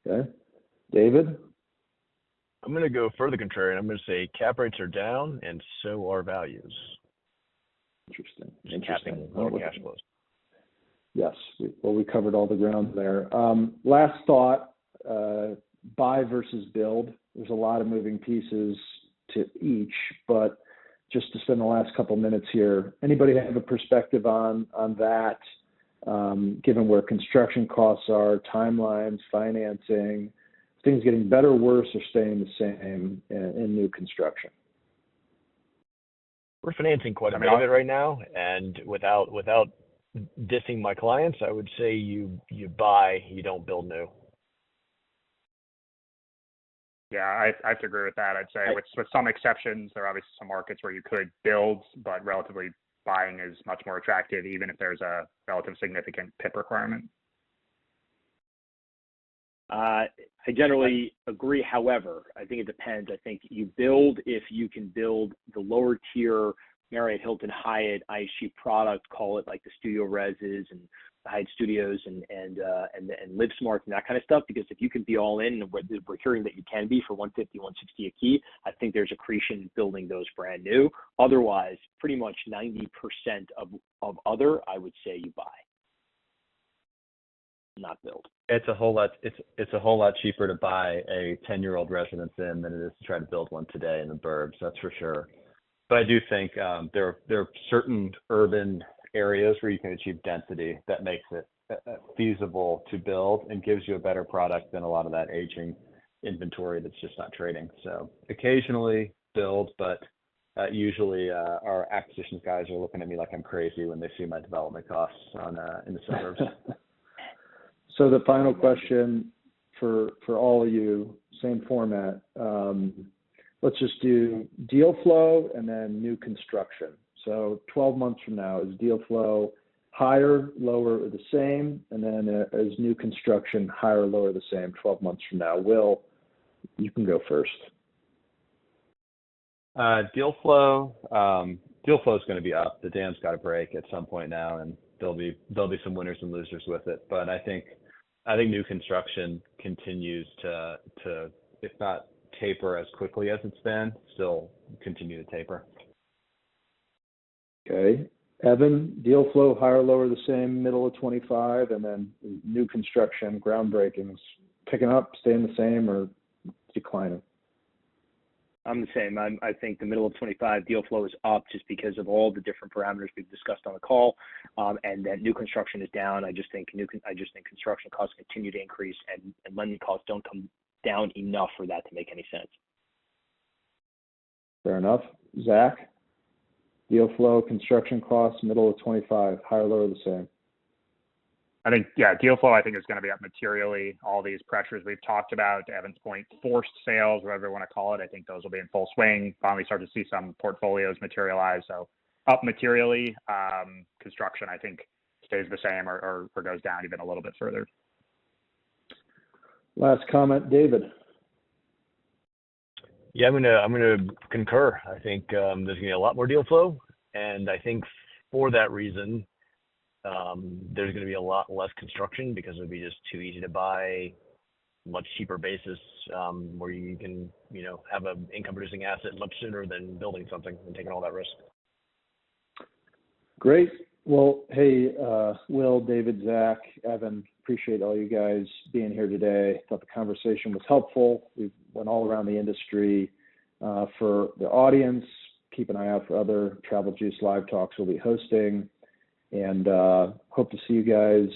Okay. David? I'm going to go further contrarian. I'm going to say cap rates are down and so are values. Interesting. Capping lower cash flows. Yes. We covered all the ground there. Last thought, buy versus build. There's a lot of moving pieces to each, but just to spend the last couple minutes here, anybody have a perspective on that, given where construction costs are, timelines, financing, things getting better, worse, or staying the same in new construction? We're financing quite a bit of it right now, and without dissing my clients, I would say you buy, you don't build new. Yeah, I have to agree with that. I'd say with some exceptions, there are obviously some markets where you could build, but relatively buying is much more attractive, even if there's a relative significant PIP requirement. I generally agree. However, I think it depends. I think you build if you can build the lower tier Marriott, Hilton, Hyatt, IHG product, call it like the Studio Reses and the Hyatt Studios and LivSmart and that kind of stuff. Because if you can be all in, and we're hearing that you can be for $150, $160 a key, I think there's accretion in building those brand new. Otherwise, pretty much 90% of other, I would say you buy, not build. It's a whole lot cheaper to buy a 10-year-old residence in than it is to try to build one today in the burbs. That's for sure. But I do think there are certain urban areas where you can achieve density that makes it feasible to build and gives you a better product than a lot of that aging inventory that's just not trading. So occasionally build, but usually our acquisitions guys are looking at me like I'm crazy when they see my development costs in the suburbs. So the final question for all of you, same format. Let's just do deal flow and then new construction. So 12 months from now, is deal flow higher, lower, or the same? And then is new construction higher, lower, the same 12 months from now? Will, you can go first. Deal flow is going to be up. The dam's got to break at some point now, and there'll be some winners and losers with it. But I think new construction continues to if not taper as quickly as it's been, still continue to taper. Okay. Evan, deal flow higher, lower, the same, middle of 25, and then new construction, groundbreakings, picking up, staying the same, or declining? I'm the same. I think the middle of 25 deal flow is up just because of all the different parameters we've discussed on the call, and that new construction is down. I just think construction costs continue to increase, and lending costs don't come down enough for that to make any sense. Fair enough. Zach, deal flow, construction costs, middle of 25, higher, lower, the same? I think, yeah, deal flow I think is going to be up materially. All these pressures we've talked about, to Evan's point, forced sales, whatever you want to call it, I think those will be in full swing. Finally start to see some portfolios materialize. So up materially. Construction, I think, stays the same or goes down even a little bit further. Last comment, David. Yeah, I'm gonna concur. I think there's gonna be a lot more deal flow, and I think for that reason, there's gonna be a lot less construction because it'll be just too easy to buy much cheaper basis, where you can have an income producing asset much sooner than building something and taking all that risk. Great. Well, hey, Will, David, Zach, Evan, appreciate all you guys being here today. Thought the conversation was helpful. We went all around the industry. For the audience, keep an eye out for other Travel Juice live talks we'll be hosting, and hope to see you guys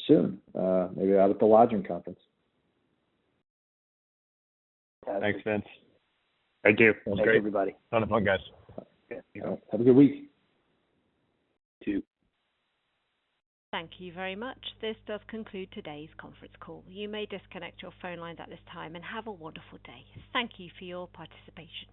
soon, maybe out at the lodging conference. Thanks, Vince. Thank you. That was Thanks, great. everybody. Ton of fun, guys. Have a good week. Two. Thank you very much. This does conclude today's conference call. You may disconnect your phone lines at this time and have a wonderful day. Thank you for your participation.